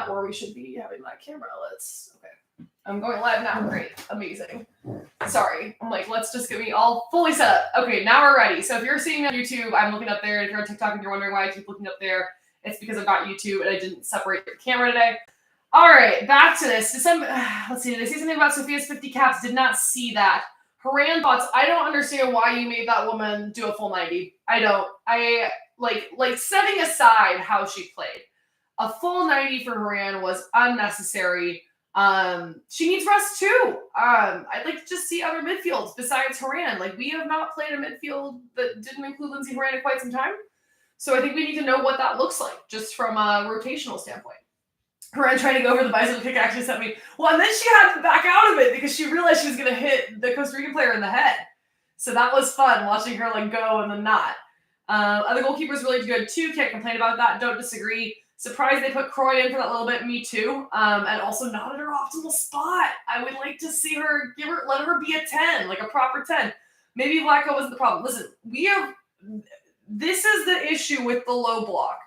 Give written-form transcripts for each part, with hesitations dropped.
not where we should be having that camera. Okay. I'm going live now. Great. Amazing. Sorry. I'm like, let's just get me all fully set up. Okay, now we're ready. So if you're seeing me on YouTube, I'm looking up there. If you're on TikTok and you're wondering why I keep looking up there, it's because I've got YouTube and I didn't separate the camera today. All right, back to this. Let's see. Did I say something about Sophia's 50 caps? Did not see that. Haran thoughts. I don't understand why you made that woman do a full 90. I don't. I like setting aside how she played. A full 90 for Haran was unnecessary. She needs rest too. I'd like to just see other midfields besides Haran. Like, we have not played a midfield that didn't include Lindsay Horan in quite some time. So I think we need to know what that looks like, just from a rotational standpoint. Haran trying to go over the bicycle kick actually sent me, well, and then she had to back out of it because she realized she was going to hit the Costa Rican player in the head. So that was fun, watching her like go and then not. Other goalkeepers really good too. Can't complain about that. Don't disagree. Surprised they put Croy in for that little bit. Me too. And also not at her optimal spot. I would like to see her let her be a 10, like a proper 10. Maybe Vlatko wasn't the problem. Listen, this is the issue with the low block.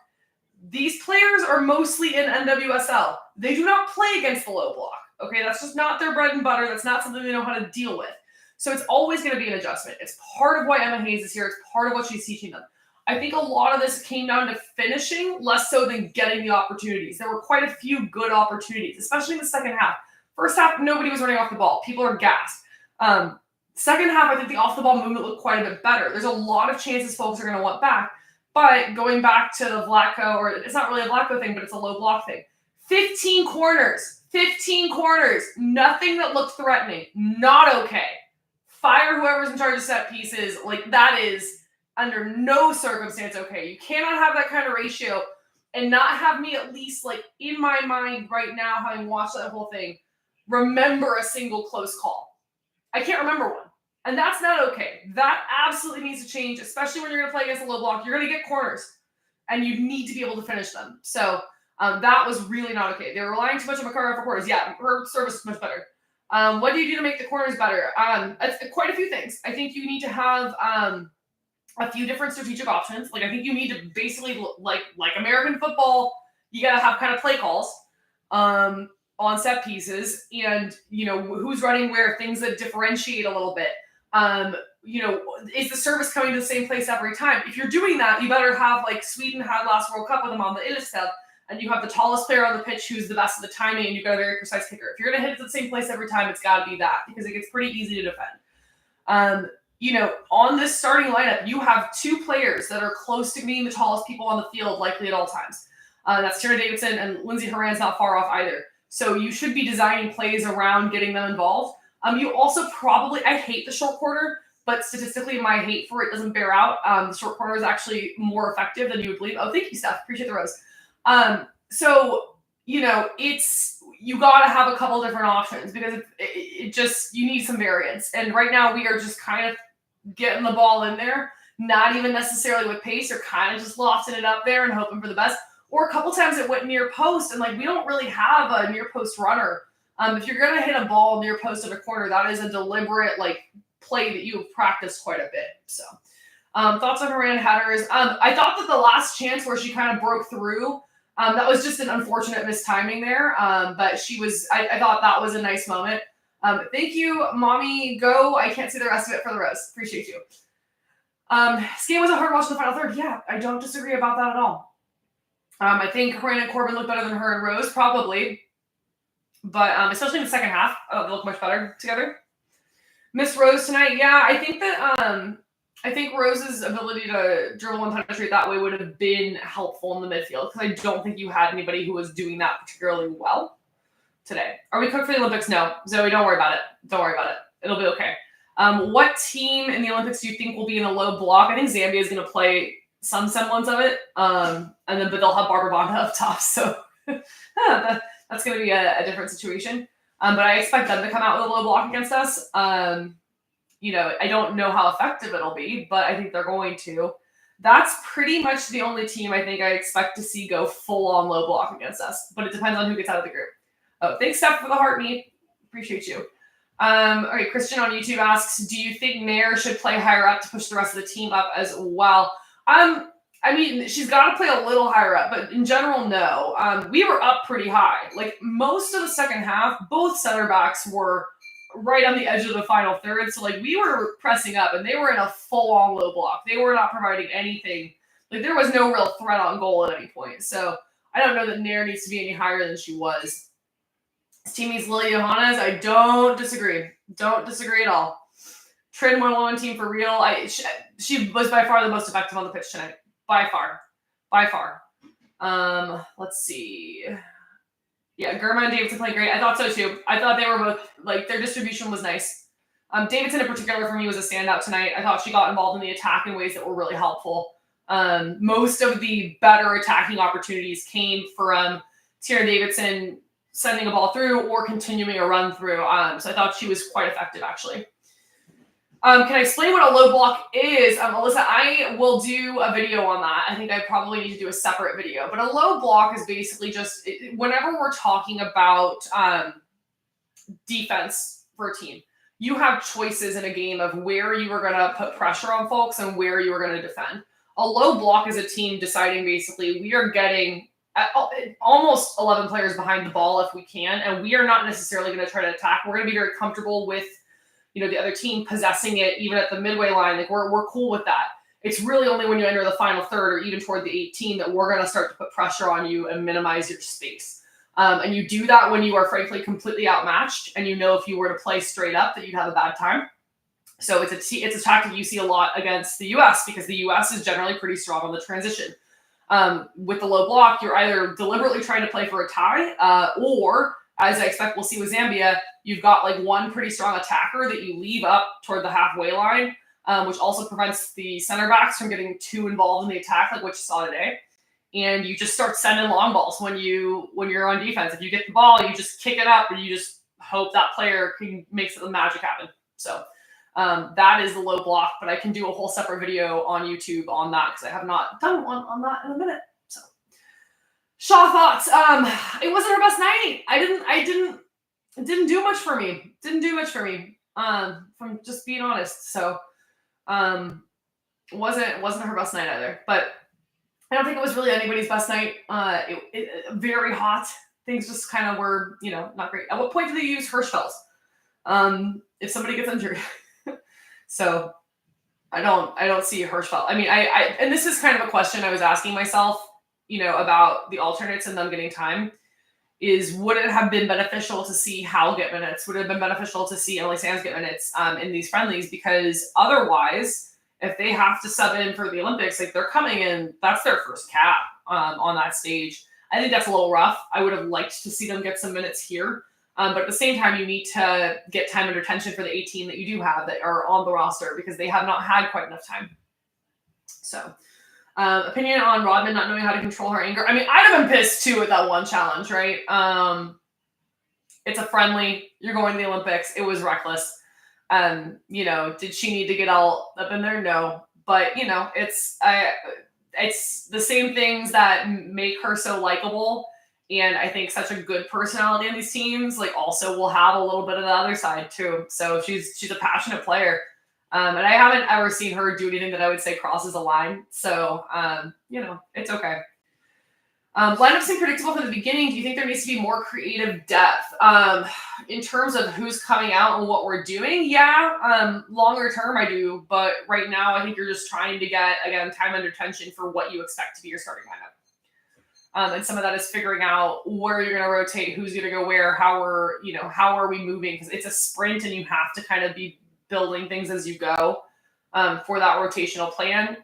These players are mostly in NWSL. They do not play against the low block. Okay, that's just not their bread and butter. That's not something they know how to deal with. So it's always going to be an adjustment. It's part of why Emma Hayes is here. It's part of what she's teaching them. I think a lot of this came down to finishing less so than getting the opportunities. There were quite a few good opportunities, especially in the second half. First half, nobody was running off the ball. People are gassed. Second half, I think the off-the-ball movement looked quite a bit better. There's a lot of chances folks are going to want back. But going back to the Vlatko, or it's not really a Vlatko thing, but it's a low block thing. 15 corners. 15 corners. Nothing that looked threatening. Not okay. Fire whoever's in charge of set pieces. Like, that is under no circumstance okay. You cannot have that kind of ratio and not have me, at least like in my mind right now, having watched that whole thing, remember a single close call. I can't remember one. And that's not okay. That absolutely needs to change, especially when you're going to play against a low block. You're going to get corners, and you need to be able to finish them. So that was really not okay. They were relying too much on Makara for corners. Yeah, her service is much better. What do you do to make the corners better? Quite a few things. I think you need to have a few different strategic options. Like, I think you need to basically, like American football, you got to have kind of play calls on set pieces, and, you know, who's running where, things that differentiate a little bit. You know, is the service coming to the same place every time? If you're doing that, you better have, like Sweden had last World Cup with them on the Ilestev, and you have the tallest player on the pitch who's the best at the timing, and you've got a very precise kicker. If you're going to hit it at the same place every time, it's got to be that, because it gets pretty easy to defend. You know, on this starting lineup, you have two players that are close to being the tallest people on the field, likely at all times. That's Tara Davidson, and Lindsay Horan's not far off either. So you should be designing plays around getting them involved. You also probably, I hate the short corner, but statistically my hate for it doesn't bear out. The short corner is actually more effective than you would believe. Oh, thank you, Steph. Appreciate the rose. So, you know, you got to have a couple different options, because it just, you need some variance. And right now we are just kind of getting the ball in there, not even necessarily with pace. You're kind of just lofting it up there and hoping for the best. Or a couple times it went near post, and like, we don't really have a near post runner. If you're going to hit a ball near post in a corner, that is a deliberate like play that you have practiced quite a bit. So thoughts on Haran headers. I thought that the last chance where she kind of broke through, that was just an unfortunate mistiming there. But she was, I thought that was a nice moment. Thank you, Mommy Go. I can't see the rest of it for the rose. Appreciate you. This game was a hard watch in the final third. Yeah, I don't disagree about that at all. I think Haran and Corbin look better than her and Rose, probably. But especially in the second half, they look much better together. Miss Rose tonight. Yeah, I think that I think Rose's ability to dribble and penetrate that way would have been helpful in the midfield, because I don't think you had anybody who was doing that particularly well today. Are we cooked for the Olympics? No. Zoe, don't worry about it. Don't worry about it. It'll be okay. What team in the Olympics do you think will be in a low block? I think Zambia is going to play some semblance of it. But they'll have Barbara Bonda up top. So that's going to be a different situation. But I expect them to come out with a low block against us. You know, I don't know how effective it'll be, but I think they're going to. That's pretty much the only team I think I expect to see go full-on low block against us. But it depends on who gets out of the group. Oh, thanks, Steph, for the heart meet. Appreciate you. All right, Christian on YouTube asks, do you think Nair should play higher up to push the rest of the team up as well? I I mean, she's got to play a little higher up, but in general, no. We were up pretty high. Like most of the second half, both center backs were right on the edge of the final third. So like we were pressing up, and they were in a full-on low block. They were not providing anything. Like there was no real threat on goal at any point. So I don't know that Nair needs to be any higher than she was. Teamie's Lily Johannes. I don't disagree. Don't disagree at all. Trin 101 team for real. She was by far the most effective on the pitch tonight. By far. Let's see. Yeah, Germa and Davidson played great. I thought so too. I thought they were both, like, their distribution was nice. Davidson in particular for me was a standout tonight. I thought she got involved in the attack in ways that were really helpful. Most of the better attacking opportunities came from Tierra Davidson sending a ball through or continuing a run through. So I thought she was quite effective, actually. Can I explain what a low block is? Alyssa, I will do a video on that. I think I probably need to do a separate video. But a low block is basically just whenever we're talking about defense for a team, you have choices in a game of where you are going to put pressure on folks and where you are going to defend. A low block is a team deciding basically we are getting almost 11 players behind the ball if we can, and we are not necessarily going to try to attack. We're going to be very comfortable with the other team possessing it even at the midway line. Like we're cool with that. It's really only when you enter the final third or even toward the 18 that we're going to start to put pressure on you and minimize your space. And you do that when you are frankly completely outmatched, and if you were to play straight up that you'd have a bad time. So it's a tactic you see a lot against the U.S. because the U.S. is generally pretty strong on the transition. With the low block, you're either deliberately trying to play for a tie, or as I expect we'll see with Zambia, you've got like one pretty strong attacker that you leave up toward the halfway line, which also prevents the center backs from getting too involved in the attack, like what you saw today. And you just start sending long balls when you're on defense. If you get the ball, you just kick it up and you just hope that player makes the magic happen. So that is the low block, but I can do a whole separate video on YouTube on that because I have not done one on that in a minute. So Shaw thoughts. It wasn't her best night. It didn't do much for me. From just being honest. So wasn't her best night either. But I don't think it was really anybody's best night. It very hot. Things just kind of were, not great. At what point do they use Hirschfeld? If somebody gets injured. So I don't see Hirschfeld. I mean, I and this is kind of a question I was asking myself, about the alternates and them getting time, is would it have been beneficial to see Hal get minutes? Would it have been beneficial to see Emily Sands get minutes in these friendlies? Because otherwise, if they have to sub in for the Olympics, like they're coming in, that's their first cap on that stage. I think that's a little rough. I would have liked to see them get some minutes here. But at the same time, you need to get time and attention for the 18 that you do have that are on the roster because they have not had quite enough time. So, opinion on Rodman not knowing how to control her anger. I mean, I'd have been pissed too with that one challenge, right? It's a friendly. You're going to the Olympics. It was reckless. Did she need to get all up in there? No. But, it's the same things that make her so likable. And I think such a good personality in these teams, like also will have a little bit of the other side too. So she's a passionate player. And I haven't ever seen her do anything that I would say crosses a line. So, it's okay. Lineup seemed predictable from the beginning. Do you think there needs to be more creative depth in terms of who's coming out and what we're doing? Yeah, longer term I do. But right now I think you're just trying to get, again, time under tension for what you expect to be your starting lineup. And some of that is figuring out where you're going to rotate, who's going to go where, how are we moving? Because it's a sprint and you have to kind of be building things as you go for that rotational plan.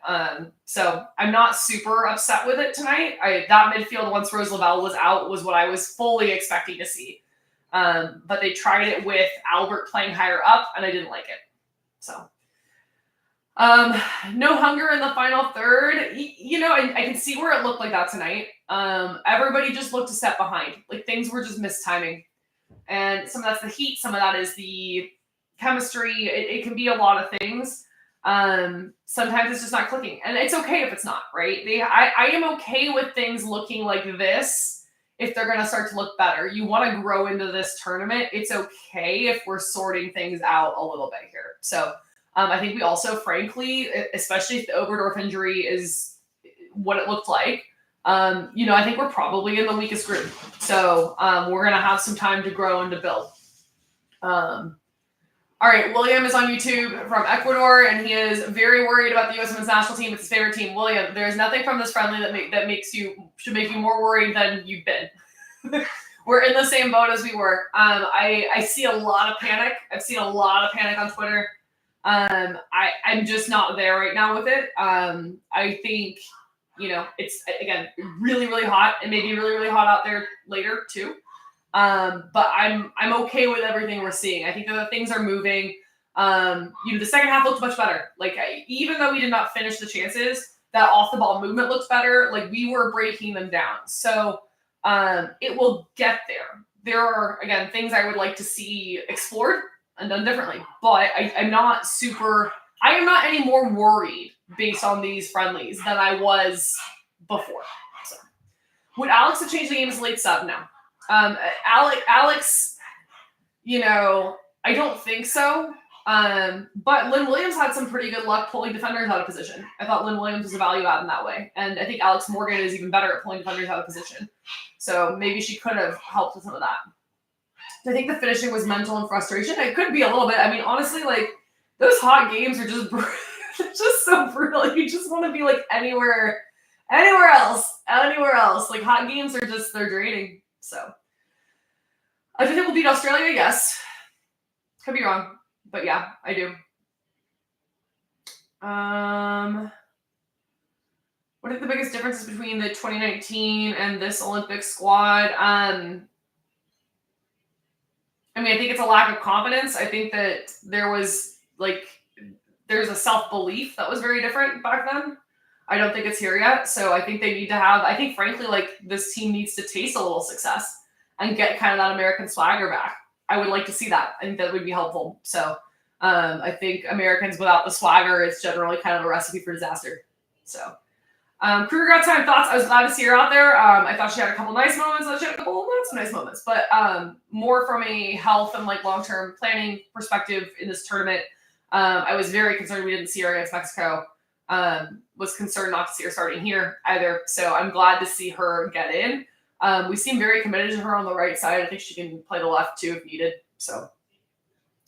So I'm not super upset with it tonight. That midfield, once Rose Lavelle was out, was what I was fully expecting to see. But they tried it with Albert playing higher up, and I didn't like it. So no hunger in the final third. I can see where it looked like that tonight. Everybody just looked a step behind. Like things were just mistiming. And some of that's the heat, some of that is the chemistry. It can be a lot of things. Sometimes it's just not clicking. And it's okay if it's not, right? I am okay with things looking like this if they're gonna start to look better. You want to grow into this tournament. It's okay if we're sorting things out a little bit here. So I think we also, frankly, especially if the Oberdorf injury is what it looked like. I think we're probably in the weakest group. So we're going to have some time to grow and to build. All right, William is on YouTube from Ecuador, and he is very worried about the U.S. Women's National Team. It's his favorite team. William, there's nothing from this friendly that should make you more worried than you've been. We're in the same boat as we were. I see a lot of panic. I've seen a lot of panic on Twitter. I'm just not there right now with it. I think, it's, again, really, really hot. It may be really, really hot out there later too. But I'm okay with everything we're seeing. I think that things are moving. The second half looked much better. Like, even though we did not finish the chances, that off the ball movement looked better. Like, we were breaking them down. So it will get there. There are, again, things I would like to see explored and done differently. But I am not any more worried based on these friendlies than I was before. So, would Alex have changed the game as a late sub? No. Alex, I don't think so. But Lynn Williams had some pretty good luck pulling defenders out of position. I thought Lynn Williams was a value add in that way. And I think Alex Morgan is even better at pulling defenders out of position. So maybe she could have helped with some of that. I think the finishing was mental and frustration. It could be a little bit. I mean, honestly, like, those hot games are just just so brutal. You just want to be like anywhere else. Like, hot games are just, they're draining. So I think we'll beat Australia, yes. Could be wrong, but yeah, I do. What are the biggest differences between the 2019 and this Olympic squad? I think it's a lack of confidence. I think that there's a self-belief that was very different back then. I don't think it's here yet. So I think they need to frankly, like, this team needs to taste a little success and get kind of that American swagger back. I would like to see that. I think that would be helpful. So I think Americans without the swagger, it's generally kind of a recipe for disaster. So Kruger got time thoughts. I was glad to see her out there. I thought she had a couple nice moments. She had a couple not so nice moments, but more from a health and like long-term planning perspective in this tournament. I was very concerned we didn't see her against Mexico. Was concerned not to see her starting here either. So I'm glad to see her get in. We seem very committed to her on the right side. I think she can play the left too if needed. So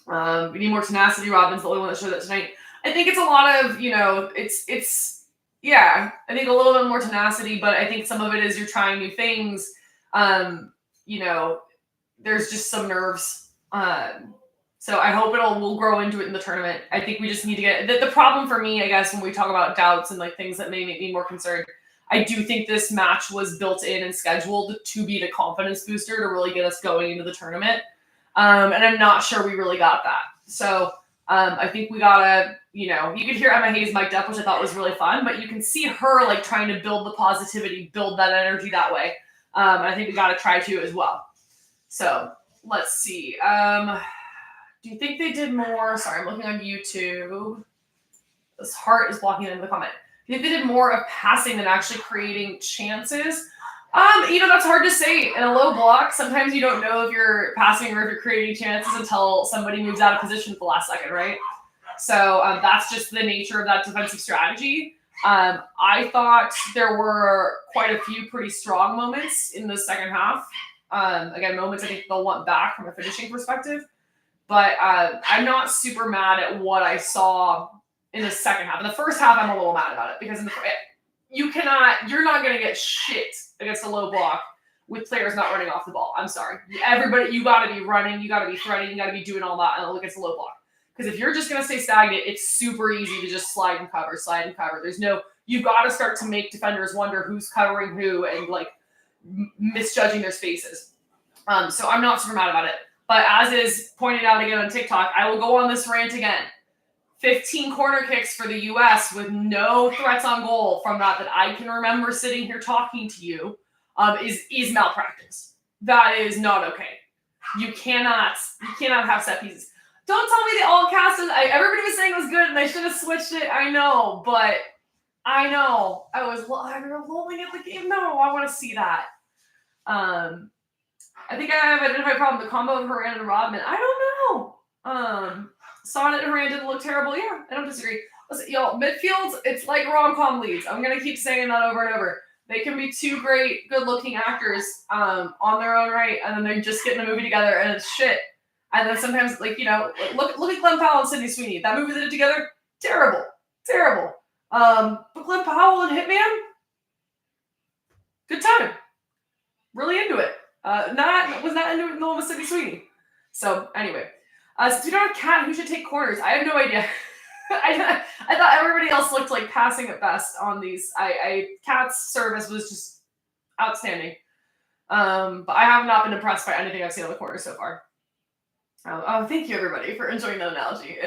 we need more tenacity. Robin's the only one that showed that tonight. I think it's a lot of, I think a little bit more tenacity, but I think some of it is you're trying new things. There's just some nerves. So I hope we'll grow into it in the tournament. I think we just need to get the problem for me, I guess, when we talk about doubts and like things that may make me more concerned. I do think this match was built in and scheduled to be the confidence booster to really get us going into the tournament. And I'm not sure we really got that. So I think we gotta, you could hear Emma Hayes mic'd up, which I thought was really fun, but you can see her like trying to build the positivity, build that energy that way. And I think we gotta try to as well. So let's see. Do you think they did more? Sorry, I'm looking on YouTube. This heart is blocking into the comment. Do you think they did more of passing than actually creating chances? That's hard to say. In a low block, sometimes you don't know if you're passing or if you're creating chances until somebody moves out of position at the last second, right? So that's just the nature of that defensive strategy. I thought there were quite a few pretty strong moments in the second half. Again, moments I think they'll want back from a finishing perspective. But I'm not super mad at what I saw in the second half. In the first half, I'm a little mad about it because you're not going to get shit against a low block with players not running off the ball. I'm sorry. Everybody, you got to be running, you got to be threading, you got to be doing all that against a low block. Because if you're just going to stay stagnant, it's super easy to just slide and cover. You've got to start to make defenders wonder who's covering who and like misjudging their spaces. So I'm not super mad about it. But as is pointed out again on TikTok, I will go on this rant again. 15 corner kicks for the U.S. with no threats on goal from that I can remember sitting here talking to you is malpractice. That is not okay. You cannot have set pieces. Don't tell me they all casted. Everybody was saying it was good and they should have switched it. I know. I was lolling at the game. No, I want to see that. I think I have identified a problem. The combo of Horan and Rodman. I don't know. Sonnet and Horan didn't look terrible. Yeah, I don't disagree. Listen, y'all, midfields, it's like rom-com leads. I'm going to keep saying that over and over. They can be two great, good-looking actors on their own right, and then they just get in a movie together, and it's shit. And then sometimes, like, you know, look at Glenn Powell and Sydney Sweeney. That movie they did together, terrible. But Glenn Powell and Hitman, good time. Really into it. Was not into it in the one with Sydney Sweeney. So anyway, since we don't have Cat, who should take corners? I have no idea. I thought everybody else looked like passing at best on these. Cat's service was just outstanding. But I have not been impressed by anything I've seen on the corner so far. Thank you everybody for enjoying that analogy.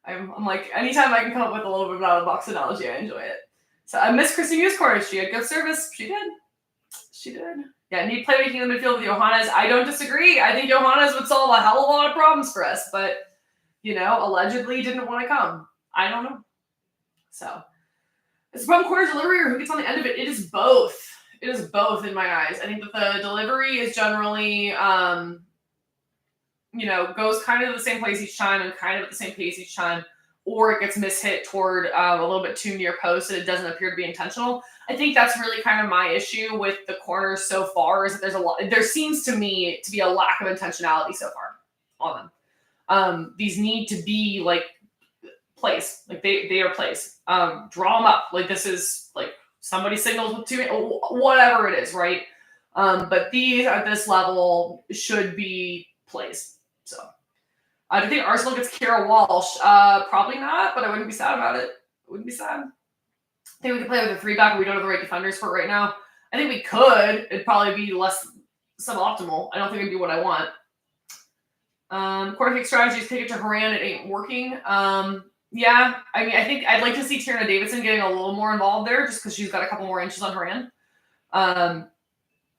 I'm like, anytime I can come up with a little bit of an out of the box analogy, I enjoy it. So I miss Christy Mew's corner. She had good service. She did. Yeah, need playmaking in the midfield with Johannes. I don't disagree. I think Johannes would solve a hell of a lot of problems for us, but you know, allegedly didn't want to come. I don't know. So it's from corner delivery or who gets on the end of it. It is both. It is both in my eyes. I think that the delivery is generally, you know, goes kind of to the same place each time and kind of at the same pace each time, or it gets mishit toward a little bit too near post and it doesn't appear to be intentional. I think that's really kind of my issue with the corners so far is that there seems to me to be a lack of intentionality so far on them. These need to be like plays, like they are plays. Draw them up. Like this is like somebody signals with 2, whatever it is, right? But these at this level should be plays. So do you think Arsenal gets Kira Walsh? Probably not, but I wouldn't be sad about it. Wouldn't be sad. I think we could play with a 3-back, but we don't have the right defenders for it right now. I think we could. It'd probably be less suboptimal. I don't think it'd be what I want. Corner kick strategies, take it to Haran. It ain't working. Yeah, I mean, I think I'd like to see Tierna Davidson getting a little more involved there just because she's got a couple more inches on Haran.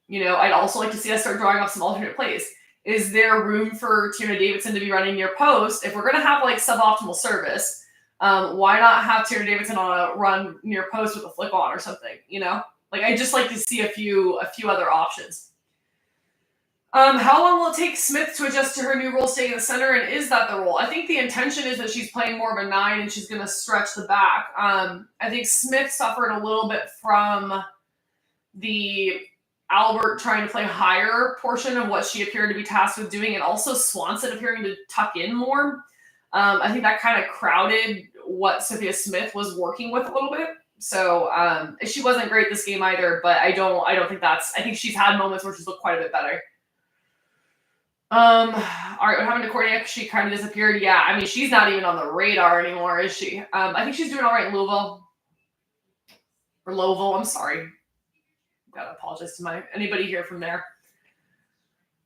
You know, I'd also like to see us start drawing up some alternate plays. Is there room for Tierna Davidson to be running near post? If we're going to have like suboptimal service, why not have Tierna Davidson on a run near post with a flick on or something? You know, like I just like to see a few other options. How long will it take Smith to adjust to her new role staying in the center, and is that the role? I think the intention is that she's playing more of a 9 and she's going to stretch the back. I think Smith suffered a little bit from the Albert trying to play higher portion of what she appeared to be tasked with doing, and also Swanson appearing to tuck in more. I think that kind of crowded what Sophia Smith was working with a little bit. So she wasn't great this game either, but I don't think I think she's had moments where she's looked quite a bit better. All right, what happened to Courtney? She kind of disappeared. Yeah, I mean, she's not even on the radar anymore, is she? I think she's doing all right in Louisville. Or Louisville, I'm sorry. Gotta apologize to anybody here from there.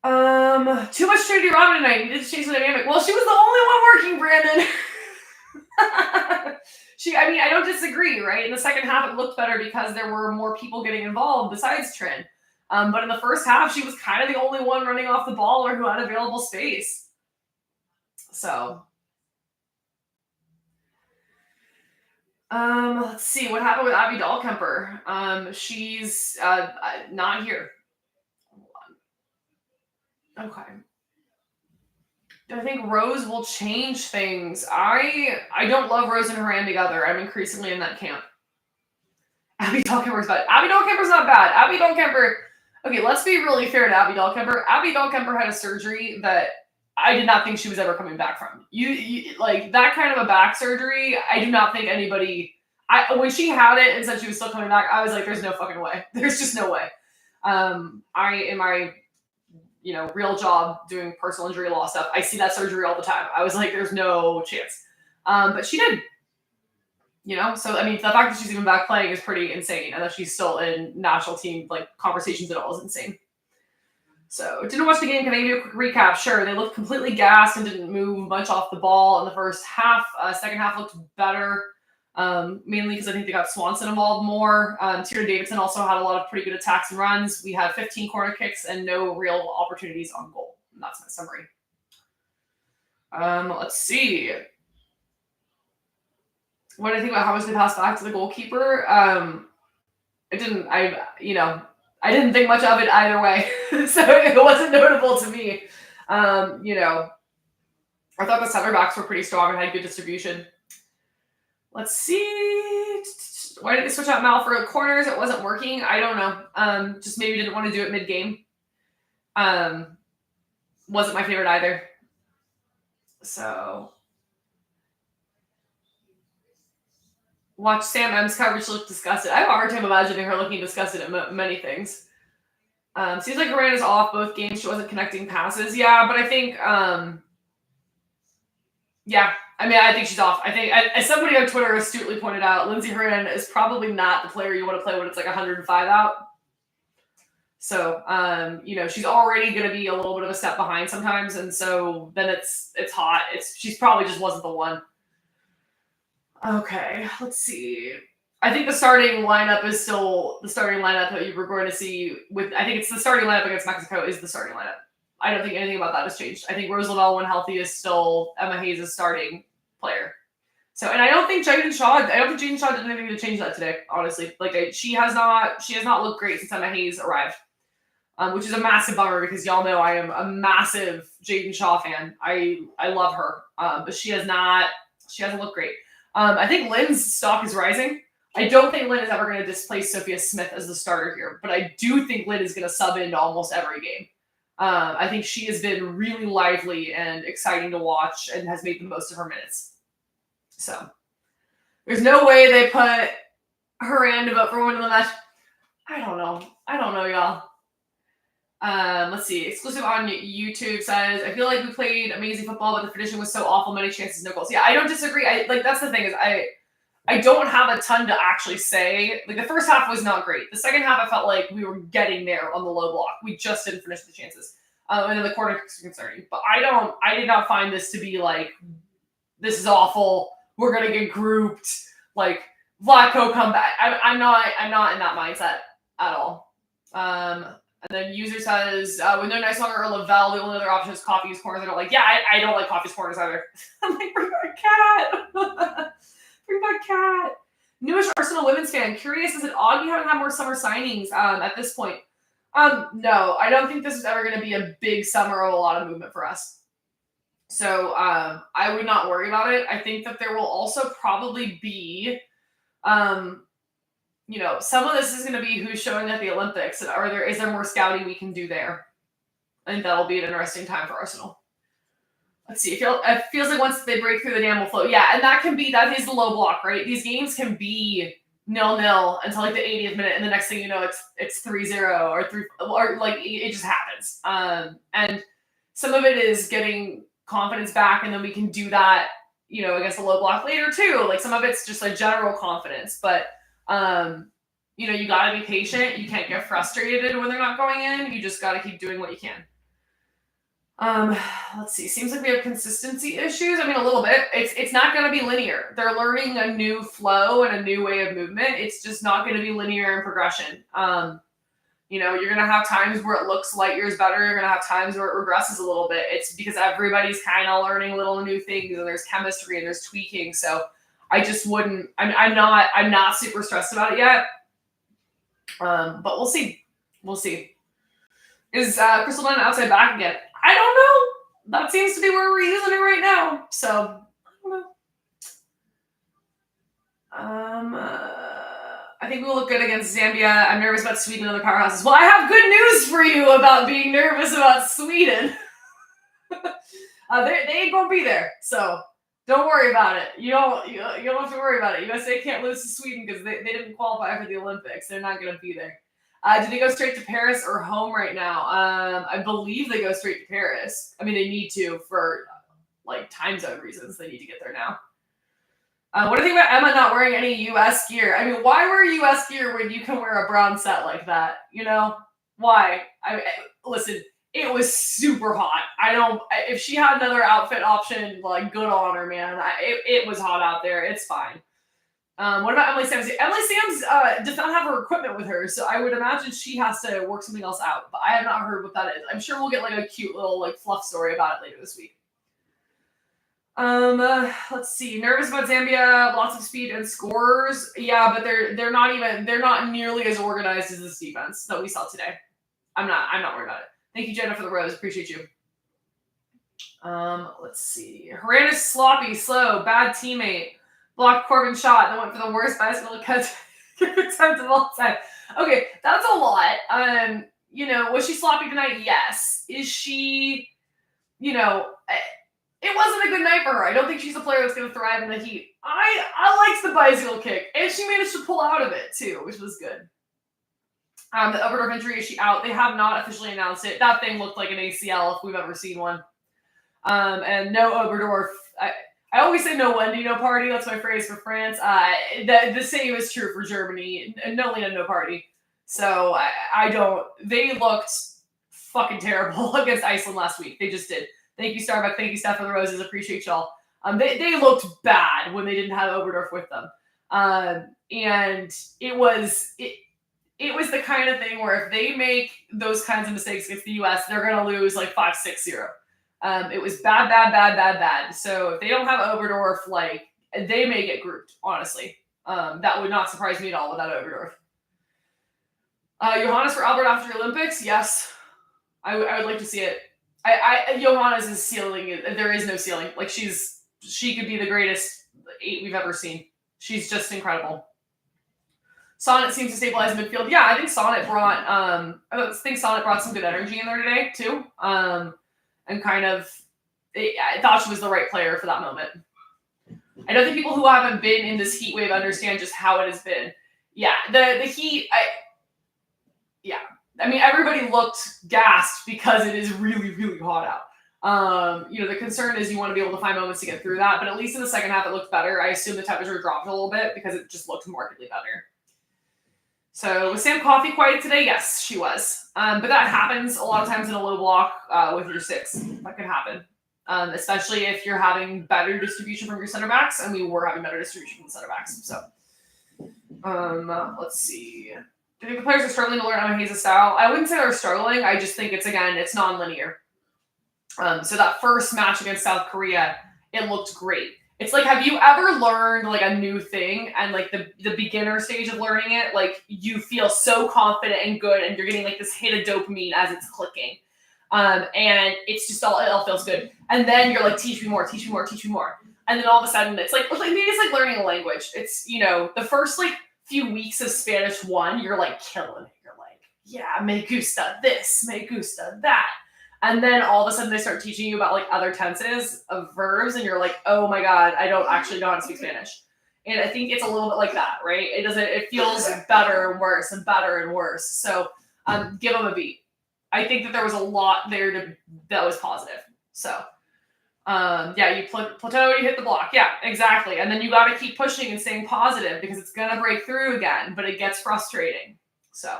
Too much Trinity Robin tonight. Needed to change the dynamic. Well, she was the only one working, Brandon. I don't disagree, right? In the second half, it looked better because there were more people getting involved besides Trin. But in the first half, she was kind of the only one running off the ball or who had available space. So, let's see what happened with Abby Dahlkemper. She's not here. Okay. Do I think Rose will change things? I don't love Rose and Haran together. I'm increasingly in that camp. Abby Dahlkemper's bad. Abby Dahlkemper's not bad. Abby Dahlkemper. Okay, let's be really fair to Abby Dahlkemper. Abby Dahlkemper had a surgery that I did not think she was ever coming back from. You like that kind of a back surgery. I do not think anybody. When she had it and said she was still coming back, I was like, "There's no fucking way. There's just no way." In my real job doing personal injury law stuff, I see that surgery all the time. I was like, "There's no chance," but she did. So I mean, the fact that she's even back playing is pretty insane, and that she's still in national team like conversations at all is insane. So didn't watch the game. Can I give you a quick recap? Sure. They looked completely gassed and didn't move much off the ball in the first half. Second half looked better, mainly because I think they got Swanson involved more. Tierna Davidson also had a lot of pretty good attacks and runs. We had 15 corner kicks and no real opportunities on goal. And that's my summary. Let's see. What do I think about how much they passed back to the goalkeeper? I didn't think much of it either way. So it wasn't notable to me. I thought the center backs were pretty strong and had good distribution. Let's see. Why did they switch out Mal for corners? It wasn't working. I don't know. Just maybe didn't want to do it mid-game. Wasn't my favorite either. So watch Sam M's coverage look disgusted. I have a hard time imagining her looking disgusted at many things. Seems like Miranda's off both games. She wasn't connecting passes. Yeah, but I think, yeah, I mean, I think she's off. I think, as somebody on Twitter astutely pointed out, Lindsay Horan is probably not the player you want to play when it's like 105 out. So, she's already going to be a little bit of a step behind sometimes, and so then it's hot. She's probably just wasn't the one. Okay, let's see. I think the starting lineup is still the starting lineup that you were going to see with. I think it's the starting lineup against Mexico is the starting lineup. I don't think anything about that has changed. I think Rose Lavelle, when healthy, is still Emma Hayes' starting player. So, and I don't think Jaden Shaw did anything to change that today. Honestly, she has not looked great since Emma Hayes arrived, which is a massive bummer because y'all know I am a massive Jaden Shaw fan. I love her, but she hasn't looked great. I think Lynn's stock is rising. I don't think Lynn is ever going to displace Sophia Smith as the starter here, but I do think Lynn is going to sub into almost every game. I think she has been really lively and exciting to watch and has made the most of her minutes. So there's no way they put Horan to vote for women of the match. I don't know, y'all. Let's see. Exclusive on YouTube says, I feel like we played amazing football, but the finishing was so awful. Many chances, no goals. Yeah, I don't disagree. That's the thing is I don't have a ton to actually say. Like the first half was not great. The second half, I felt like we were getting there on the low block. We just didn't finish the chances. And then the corner kicks are concerning. But I did not find this to be like, this is awful. We're gonna get grouped. Like Vlatko come back. I'm not in that mindset at all. And then user says, with no nice longer or Lavelle, the only other option is Coffee's corners. I don't like. Yeah, I don't like Coffee's corners either. I'm like, bring back Cat. Bring back Cat. Newish Arsenal women's fan. Curious, is it odd we haven't had more summer signings at this point? No, I don't think this is ever going to be a big summer of a lot of movement for us. So I would not worry about it. I think that there will also probably be, some of this is going to be who's showing at the Olympics. Is there more scouting we can do there? I think that'll be an interesting time for Arsenal. Let's see. It feels like once they break through, the dam will float. Yeah, and that is the low block, right? These games can be 0-0 until like the 80th minute, and the next thing you know, it's 3-0 or 3, or like it just happens. And some of it is getting confidence back, and then we can do that, against the low block later too. Like some of it's just like general confidence, but you got to be patient. You can't get frustrated when they're not going in. You just got to keep doing what you can. Let's see. Seems like we have consistency issues. I mean, a little bit. It's not going to be linear. They're learning a new flow and a new way of movement. It's just not going to be linear in progression. You're going to have times where it looks light years better. You're going to have times where it regresses a little bit. It's because everybody's kind of learning little new things, and there's chemistry and there's tweaking. So I just wouldn't. I'm not super stressed about it yet. But we'll see. We'll see. Is Crystal Dunn outside back again? I don't know. That seems to be where we're using it right now. So, I don't know. I think we'll look good against Zambia. I'm nervous about Sweden and other powerhouses. Well, I have good news for you about being nervous about Sweden. They ain't going to be there. So, don't worry about it. You don't have to worry about it. USA can't lose to Sweden because they didn't qualify for the Olympics. They're not going to be there. Do they go straight to Paris or home right now? I believe they go straight to Paris. I mean, they need to for time zone reasons. They need to get there now. What do you think about Emma not wearing any U.S. gear? I mean, why wear U.S. gear when you can wear a brown set like that? Why? Listen, it was super hot. If she had another outfit option, good on her, man. It was hot out there. It's fine. What about Emily Sams? Emily Sams does not have her equipment with her, so I would imagine she has to work something else out. But I have not heard what that is. I'm sure we'll get a cute little fluff story about it later this week. Let's see. Nervous about Zambia. Lots of speed and scores. Yeah, but they're not nearly as organized as this defense that we saw today. I'm not worried about it. Thank you, Jenna, for the rose. Appreciate you. Let's see. Horan is sloppy, slow, bad teammate. blocked Corbin's shot, and then went for the worst bicycle attempt of all time. Okay, that's a lot. Was she sloppy tonight? Yes. Is she, it wasn't a good night for her. I don't think she's a player that's going to thrive in the heat. I liked the bicycle kick, and she managed to pull out of it too, which was good. The Oberdorf injury, is she out? They have not officially announced it. That thing looked like an ACL if we've ever seen one. And no Oberdorf. I always say no Wendy, no party. That's my phrase for France. The same is true for Germany. No Lena, no party. So I don't. They looked fucking terrible against Iceland last week. They just did. Thank you, Starbucks. Thank you, Steph, for the roses. Appreciate y'all. They looked bad when they didn't have Oberdorf with them. And it was the kind of thing where if they make those kinds of mistakes against the U.S., they're going to lose like 5-6-0. It was bad. So if they don't have Oberdorf, they may get grouped, honestly. That would not surprise me at all without Oberdorf. Johannes for Albert after the Olympics? Yes. I would like to see it. Johannes' ceiling, there is no ceiling. She could be the greatest 8 we've ever seen. She's just incredible. Sonnet seems to stabilize midfield. Yeah, I think Sonnet brought some good energy in there today, too. And kind of, I thought she was the right player for that moment. I don't think people who haven't been in this heat wave understand just how it has been. Yeah, the heat, everybody looked gassed because it is really, really hot out. The concern is you want to be able to find moments to get through that, but at least in the second half it looked better. I assume the temperature dropped a little bit because it just looked markedly better. So was Sam Coffey quiet today? Yes, she was. But that happens a lot of times in a low block with your 6. That can happen. Especially if you're having better distribution from your center backs, and we were having better distribution from the center backs. So let's see. Do you think the players are struggling to learn Emma Hayes' style? I wouldn't say they're struggling. I just think it's non-linear. So that first match against South Korea, it looked great. It's like, have you ever learned a new thing and the beginner stage of learning it, you feel so confident and good and you're getting this hit of dopamine as it's clicking. And it's just it all feels good. And then you're teach me more. And then all of a sudden it's maybe it's like learning a language. It's, the first few weeks of Spanish 1, you're killing it. You're yeah, me gusta this, me gusta that. And then all of a sudden they start teaching you about other tenses of verbs and you're oh my God, I don't actually know how to speak Spanish. And I think it's a little bit like that, right? It feels better and worse and better and worse. So give them a beat. I think that there was a lot there that was positive. So you plateau, you hit the block. Yeah, exactly. And then you got to keep pushing and staying positive because it's going to break through again, but it gets frustrating. So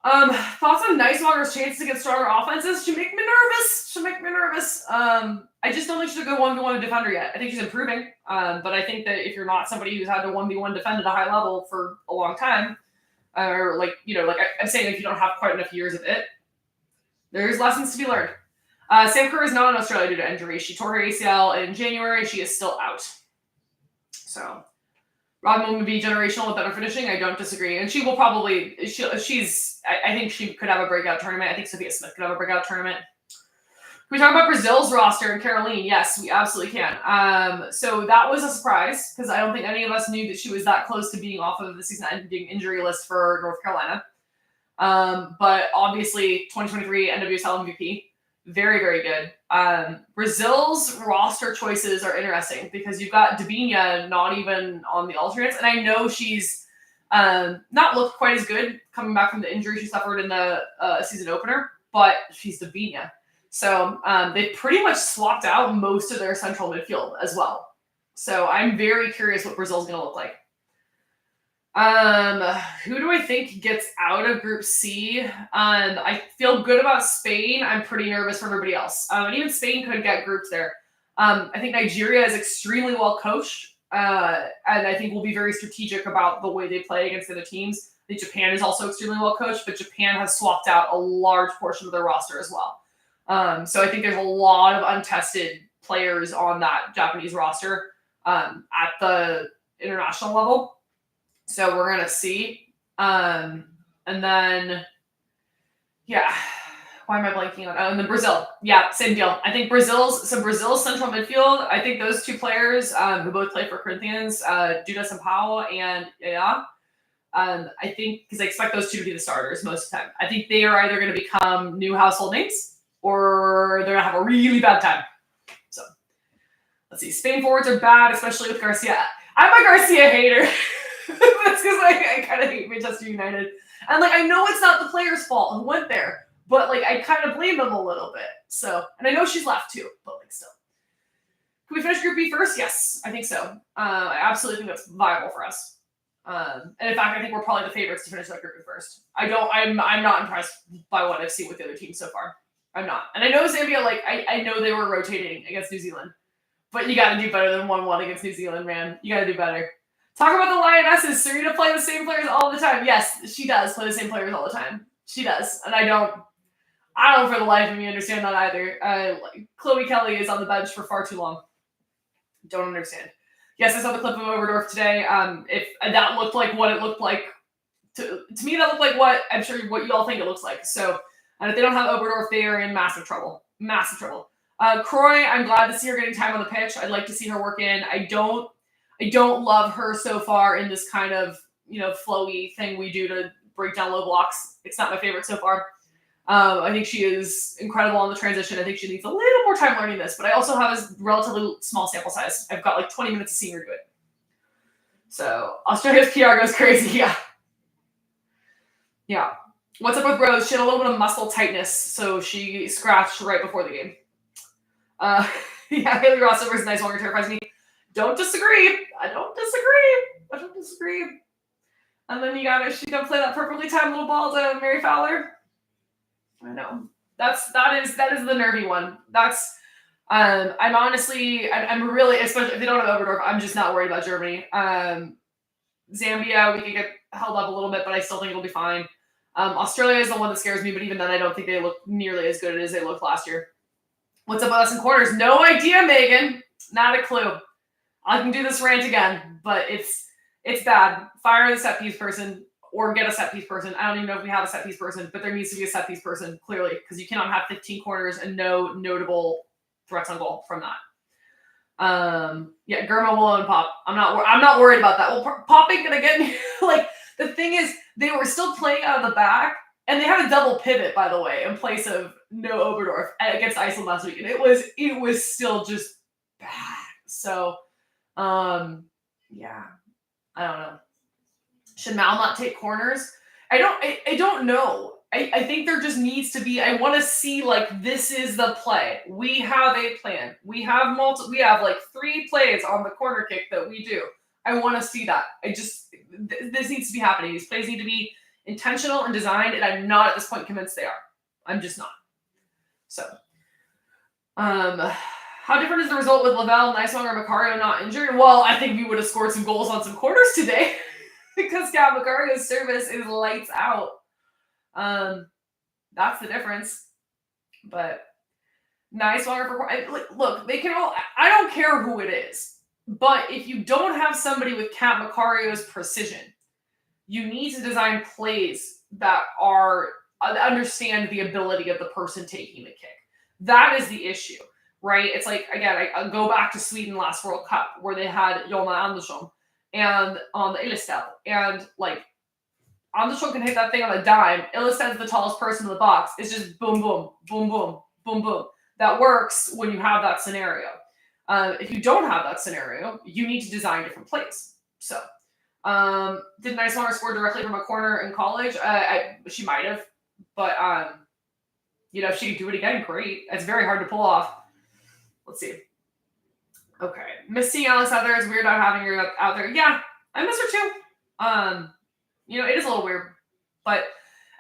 thoughts on Neiswager's chances against stronger offenses? She make me nervous. I just don't think she's a good 1v1 defender yet. I think she's improving. But I think that if you're not somebody who's had to 1v1 defend at a high level for a long time, or I'm saying if you don't have quite enough years of it, there's lessons to be learned. Sam Kerr is not in Australia due to injury. She tore her ACL in January. She is still out. So Rodman would be generational with better finishing. I don't disagree. And she will probably, I think she could have a breakout tournament. I think Sophia Smith could have a breakout tournament. Can we talk about Brazil's roster and Caroline? Yes, we absolutely can. So that was a surprise because I don't think any of us knew that she was that close to being off of the season-ending injury list for North Carolina. But obviously, 2023 NWSL MVP. Very, very good. Brazil's roster choices are interesting because you've got Debinha not even on the alternates. And I know she's not looked quite as good coming back from the injury she suffered in the season opener, but she's Debinha. So they pretty much swapped out most of their central midfield as well. So I'm very curious what Brazil's going to look like. Who do I think gets out of Group C? I feel good about Spain. I'm pretty nervous for everybody else. And even Spain could get grouped there. I think Nigeria is extremely well coached. And I think will be very strategic about the way they play against the other teams. I think Japan is also extremely well coached, but Japan has swapped out a large portion of their roster as well. So I think there's a lot of untested players on that Japanese roster at the international level. So we're going to see. And then, Why am I blanking on? Oh, and then Brazil. Yeah, same deal. I think Brazil's central midfield. I think those two players who both play for Corinthians, Duda Sampaio and yeah. I think because I expect those two to be the starters most of the time. I think they are either going to become new household names or they're going to have a really bad time. So let's see. Spain forwards are bad, especially with Garcia. I'm a Garcia hater. That's because I kind of hate Manchester United. And like I know it's not the player's fault who went there, but like I kind of blame them a little bit. So, and I know she's left too, but like still. Can we finish Group B first? Yes, I think so. I absolutely think that's viable for us. And in fact, I think we're probably the favorites to finish that group first. I'm not impressed by what I've seen with the other teams so far. I'm not. And I know Zambia, like, I know they were rotating against New Zealand. But you got to do better than 1-1 against New Zealand, man. You got to do better. Talk about the Lionesses. Serena play the same players all the time. Yes, she does play the same players all the time. She does. And I don't for the life of me understand that either. Chloe Kelly is on the bench for far too long. Don't understand. Yes, I saw the clip of Oberdorf today. If that looked like what it looked like, to me, that looked like what I'm sure what you all think it looks like. So, and if they don't have Oberdorf, they are in massive trouble. Massive trouble. Croy, I'm glad to see her getting time on the pitch. I'd like to see her work in. I don't love her so far in this kind of flowy thing we do to break down low blocks. It's not my favorite so far. I think she is incredible on the transition. I think she needs a little more time learning this, but I also have a relatively small sample size. I've got like 20 minutes of seeing her do it. So Australia's PR goes crazy. Yeah. What's up with Rose? She had a little bit of muscle tightness, so she scratched right before the game. Haley Ross versus Nice Longer terrifies me. Don't disagree. I don't disagree. And then she's gonna play that perfectly timed little ball to Mary Fowler. I know. That is the nervy one. That's I'm really, especially if they don't have Oberdorf, I'm just not worried about Germany. Zambia, we can get held up a little bit, but I still think it'll be fine. Australia is the one that scares me, but even then I don't think they look nearly as good as they looked last year. What's up with us in quarters? No idea, Megan. Not a clue. I can do this rant again, but it's bad. Fire the set piece person. Or get a set piece person. I don't even know if we have a set piece person, but there needs to be a set piece person, clearly, because you cannot have 15 corners and no notable threats on goal from that. Germa will own Pop. I'm not worried about that. Well, Pop ain't gonna get me. Like the thing is, they were still playing out of the back, and they had a double pivot, by the way, in place of no Oberdorf against Iceland last week, and it was still just bad. So, I don't know. Should Mal not take corners? I don't know. I think there just needs to be. I want to see like this is the play. We have a plan. We have like 3 plays on the corner kick that we do. I want to see that. This needs to be happening. These plays need to be intentional and designed, and I'm not at this point convinced they are. I'm just not. So, how different is the result with Lavelle, Nisong, or Macario not injured? Well, I think we would have scored some goals on some corners today. Because Cal Macario's service is lights out. That's the difference. But nice longer for look, they can all. I don't care who it is, but if you don't have somebody with Cat Macario's precision, you need to design plays that understand the ability of the person taking the kick. That is the issue, right? It's like again, I go back to Sweden last World Cup where they had Jonna Andersson. And on the Illested, and like Andersson can hit that thing on a dime. Illested's the tallest person in the box. It's just boom, boom, boom, boom, boom, boom. That works when you have that scenario. If you don't have that scenario, you need to design different plays. So, did Nice Longer score directly from a corner in college? She might have, but if she could do it again, great. It's very hard to pull off. Let's see. Okay. Miss seeing Alice out there. It's weird not having her out there. Yeah, I miss her too. It is a little weird. And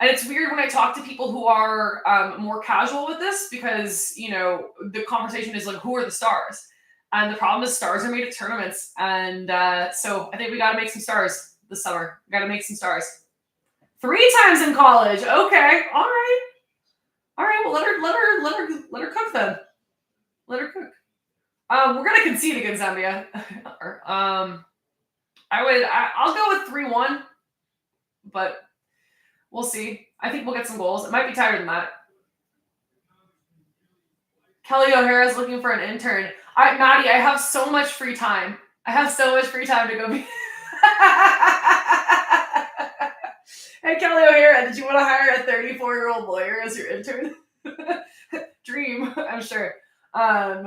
it's weird when I talk to people who are more casual with this because, the conversation is like, who are the stars? And the problem is stars are made of tournaments. And so I think we got to make some stars this summer. We got to make some stars. 3 times in college. Okay. All right. Well, let her cook then. Let her cook. We're gonna concede against Zambia. I'll go with 3-1, but we'll see. I think we'll get some goals. It might be tighter than that. Kelly O'Hara's looking for an intern. Maddie, I have so much free time. I have so much free time to go be. Hey, Kelly O'Hara, did you want to hire a 34-year-old lawyer as your intern? Dream, I'm sure. I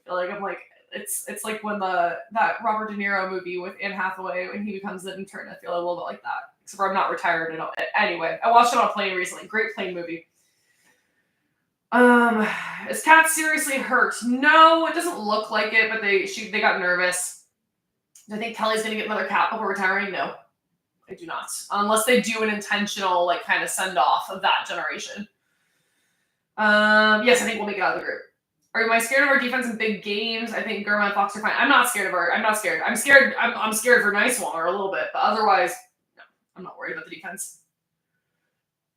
feel like I'm like, it's like when that Robert De Niro movie with Anne Hathaway, when he becomes an intern, I feel a little bit like that. Except for I'm not retired. Anyway, I watched it on a plane recently. Great plane movie. Is Kat seriously hurt? No, it doesn't look like it, but they got nervous. Do I think Kelly's gonna get another cap before retiring? No, I do not. Unless they do an intentional, like, kind of send off of that generation. Yes, I think we'll make it out of the group. Am I scared of our defense in big games? I think Germa and Fox are fine. I'm not scared of her. I'm not scared. I'm scared for Nicewaller a little bit, but otherwise, no, I'm not worried about the defense.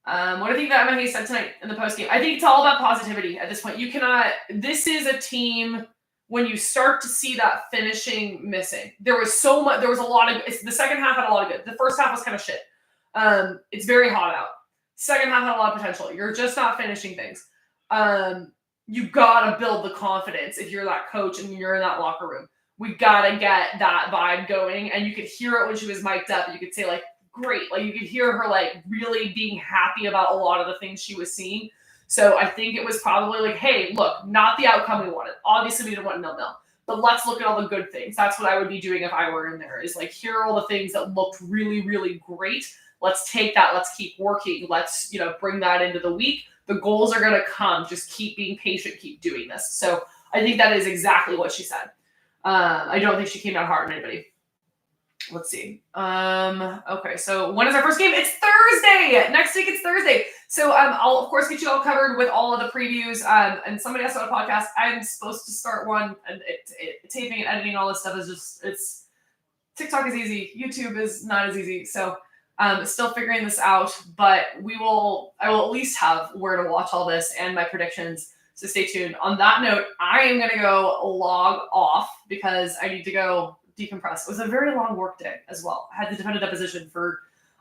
What do you think that Emma Hayes said tonight in the postgame? I think it's all about positivity at this point. You cannot. This is a team when you start to see that finishing missing. There was so much. There was a lot of. The second half had a lot of good. The first half was kind of shit. It's very hot out. Second half had a lot of potential. You're just not finishing things. You gotta build the confidence if you're that coach and you're in that locker room. We gotta get that vibe going, and you could hear it when she was mic'd up. You could say, like, great. Like, you could hear her, like, really being happy about a lot of the things she was seeing. So I think it was probably like, hey, look, not the outcome we wanted. Obviously, we didn't want 0-0, but let's look at all the good things. That's what I would be doing if I were in there, is like, here are all the things that looked really, really great. Let's take that. Let's keep working. Let's, bring that into the week. The goals are going to come. Just keep being patient. Keep doing this. So I think that is exactly what she said. I don't think she came down hard on anybody. Let's see. Okay, so when is our first game? It's Thursday. Next week it's Thursday. So I'll of course get you all covered with all of the previews. And somebody asked about a podcast. I'm supposed to start one, and taping and editing all this stuff is just TikTok is easy. YouTube is not as easy. So still figuring this out, but I will at least have where to watch all this and my predictions. So stay tuned. On that note, I am going to go log off because I need to go decompress. It was a very long work day as well. I had to defend a deposition for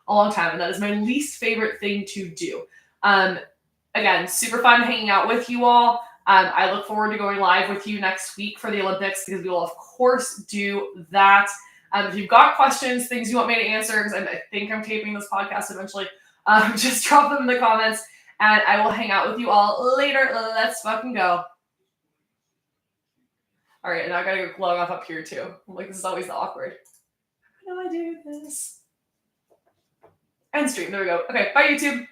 a long time, and that is my least favorite thing to do. Again, super fun hanging out with you all. I look forward to going live with you next week for the Olympics, because we will, of course, do that. If you've got questions, things you want me to answer, because I think I'm taping this podcast eventually, just drop them in the comments, and I will hang out with you all later. Let's fucking go. All right, and I gotta go log off up here too. Like, this is always the awkward. How do I do this? End stream. There we go. Okay, bye YouTube.